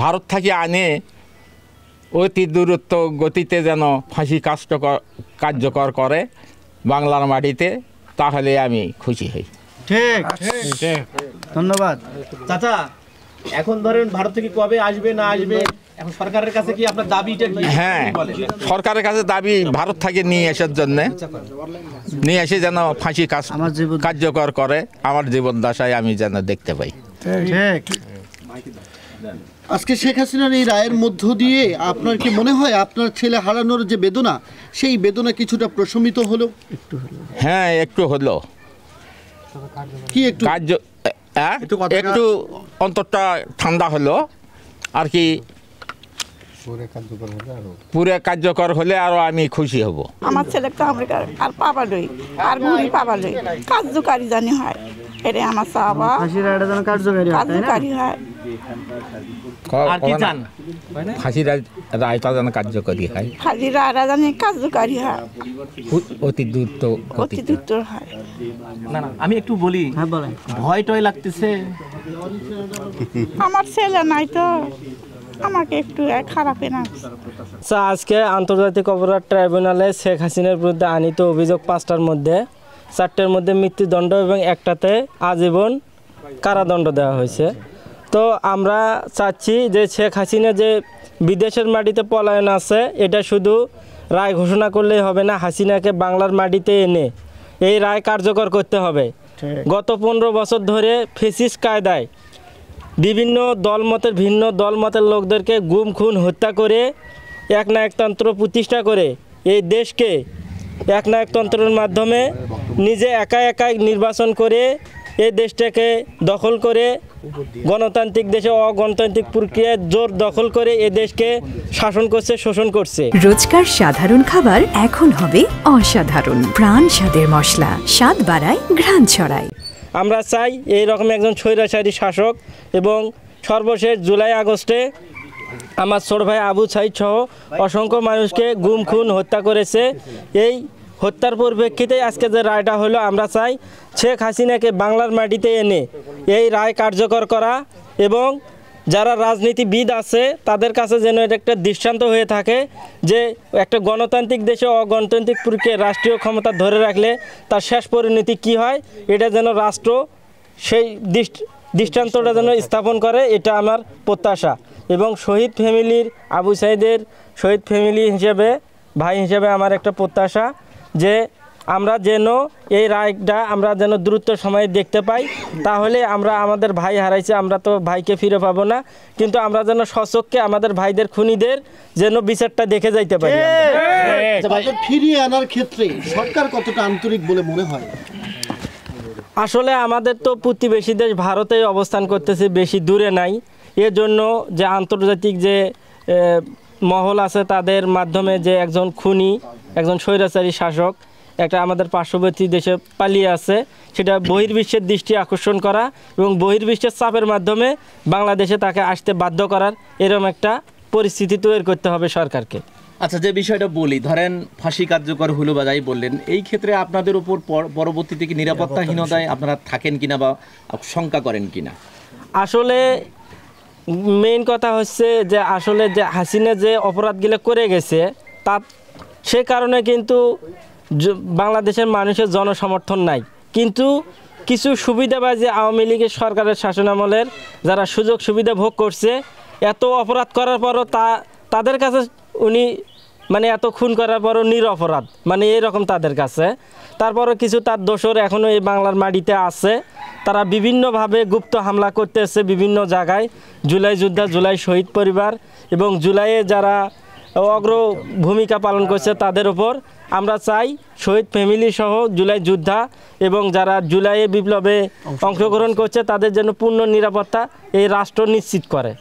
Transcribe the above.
ভারত থেকে আনে অতি দূরত্ব গতিতে যেন ফাঁসি কার্যকর করে বাংলার মাটিতে, তাহলে আমি খুশি হই। ঠিক, ধন্যবাদ। চাচা, এখন ধরেন ভারত থেকে কবে আসবে না আসবে, এখন সরকারের কাছে কি আপনার দাবিটা কি? হ্যাঁ, সরকারের কাছে দাবি ভারত থেকে নিয়ে আসার জন্য, নিয়ে এসে যেন ফাঁসি কার্যকর করে আমার জীবন দশায় আমি যেন দেখতে পাই। ঠিক। আজকে শেখ হাসিনার এই রায়ের মধ্য দিয়ে আপনার কি মনে হয় আপনার ছেলে হারানোর যে বেদনা, সেই বেদনা কিছুটা প্রশমিত হলো? হ্যাঁ, একটু হলো। কি একটু? একটু অন্তরটা ঠান্ডা হলো আর কি। পুরে কার্যকর হলে আরো আমি খুশি হব। আমার ছেলেকে তো আমরা আর পাবা লই, আর ঘুরি পাবা লই, কার্যকারী জানি হয়, এটা আমার চাওয়া। ফাঁসির রায়টা যেন কার্যকারী হয়। আর কি চান? ফাঁসির রায়টা যেন কার্যকরী হয়, ফাঁসির রায়টা জানি কার্যকারী হয়, অতি দ্রুত হয়। না না, আমি একটু বলি, হ্যাঁ বলেন। ভয় টয় লাগতেছে? আমার ছেলে নাই তো, আমাকে একটু খারাপই না। আজকে আন্তর্জাতিক অপরাধ ট্রাইব্যুনালে শেখ হাসিনার বিরুদ্ধে আনিত অভিযোগ 5টার মধ্যে 4টের মধ্যে মৃত্যুদণ্ড এবং একটাতে আজীবন কারাদণ্ড দেওয়া হয়েছে। তো আমরা চাচ্ছি যে শেখ হাসিনা যে বিদেশের মাটিতে পলায়ন আছে, এটা শুধু রায় ঘোষণা করলেই হবে না, হাসিনাকে বাংলার মাটিতে এনে এই রায় কার্যকর করতে হবে। গত 15 বছর ধরে ফেসিস্ট কায়দায় বিভিন্ন ভিন্ন দলমতের লোকদেরকে গুম খুন হত্যা করে একনায়কতন্ত্র প্রতিষ্ঠা করে এই দেশকে একনায়কতন্ত্রের মাধ্যমে নিজে একাই নির্বাচন করে এই দেশটাকে দখল করে গণতান্ত্রিক দেশে অগণতান্ত্রিক প্রক্রিয়ায় জোর দখল করে এই দেশকে শাসন করছে, শোষণ করছে। রোজকার সাধারণ খাবার এখন হবে অসাধারণ। প্রাণ স্বাদের মশলা, স্বাদ বাড়ায়, ঘ্রাণ ছড়ায়। আমরা চাই এই রকম একজন স্বৈরাচারী শাসক। এবং সর্বশেষ জুলাই আগস্টে আমার ছোট ভাই আবু সাইদ সহ অসংখ্য মানুষকে গুম খুন হত্যা করেছে। এই হত্যার পরিপ্রেক্ষিতে আজকে যে রায়টা হলো, আমরা চাই শেখ হাসিনাকে বাংলার মাটিতে এনে এই রায় কার্যকর করা এবং যারা রাজনীতিবিদ আছে তাদের কাছে যেন এটা একটা দৃষ্টান্ত হয়ে থাকে যে একটা গণতান্ত্রিক দেশে অগণতান্ত্রিক প্রক্রিয়ায় রাষ্ট্রীয় ক্ষমতা ধরে রাখলে তার শেষ পরিণতি কী হয়, এটা যেন রাষ্ট্র সেই দৃষ্টান্তটা যেন স্থাপন করে, এটা আমার প্রত্যাশা। এবং শহীদ ফ্যামিলির, আবু সাইদের শহীদ ফ্যামিলি হিসেবে, ভাই হিসেবে আমার একটা প্রত্যাশা যে আমরা যেন এই রায়টা আমরা যেন দ্রুত সময়ে দেখতে পাই। তাহলে আমরা আমাদের ভাই হারাইছে, আমরা তো ভাইকে ফিরে পাবো না, কিন্তু আমরা যেন সচক্ষে আমাদের ভাইদের খুনিদের যেন বিচারটা দেখে যাইতে পারি। ফিরিয়ে আনার ক্ষেত্রে সরকার কতটা আন্তরিক বলে মনে হয়? আসলে আমাদের তো প্রতিবেশী দেশ ভারতে অবস্থান করতেছে, বেশি দূরে নাই। এজন্য যে আন্তর্জাতিক যে মহল আছে তাদের মাধ্যমে যে একজন খুনি, একজন স্বৈরাচারী শাসক একটা আমাদের পার্শ্ববর্তী দেশে পালিয়ে আছে, সেটা বহির্বিশ্বের দৃষ্টি আকর্ষণ করা এবং বহির্বিশ্বের চাপের মাধ্যমে বাংলাদেশে তাকে আসতে বাধ্য করার এরকম একটা পরিস্থিতি তৈরি করতে হবে সরকারকে। আচ্ছা, যে বিষয়টা বলি, ধরেন ফাঁসি কার্যকর হলো বা যাই বললেন, এই ক্ষেত্রে আপনাদের উপর পরবর্তীতে কি নিরাপত্তাহীনতায় আপনারা থাকেন কিনা বা শঙ্কা করেন কিনা? আসলে মেইন কথা হচ্ছে যে আসলে যে হাসিনা যে অপরাধগুলো করে গেছে তা সে কারণে কিন্তু বাংলাদেশের মানুষের জনসমর্থন নাই। কিন্তু কিছু সুবিধাবাদী আওয়ামী লীগের সরকারের শাসনামলের যারা সুযোগ সুবিধা ভোগ করছে, এত অপরাধ করার পরও তাদের কাছে উনি মানে এত খুন করার পরও নিরপরাধ, মানে এরকম তাদের কাছে। তারপরও কিছু তার দোসর এখনও এই বাংলার মাটিতে আছে, তারা বিভিন্নভাবে গুপ্ত হামলা করতেছে বিভিন্ন জায়গায়। জুলাই যোদ্ধা, জুলাই শহীদ পরিবার এবং জুলাইয়ে যারা অগ্র ভূমিকা পালন করছে তাদের ওপর আমরা চাই শহীদ ফ্যামিলি সহ জুলাই যোদ্ধা এবং যারা জুলাইয়ে বিপ্লবে অংশগ্রহণ করছে তাদের জন্য পূর্ণ নিরাপত্তা এই রাষ্ট্র নিশ্চিত করে।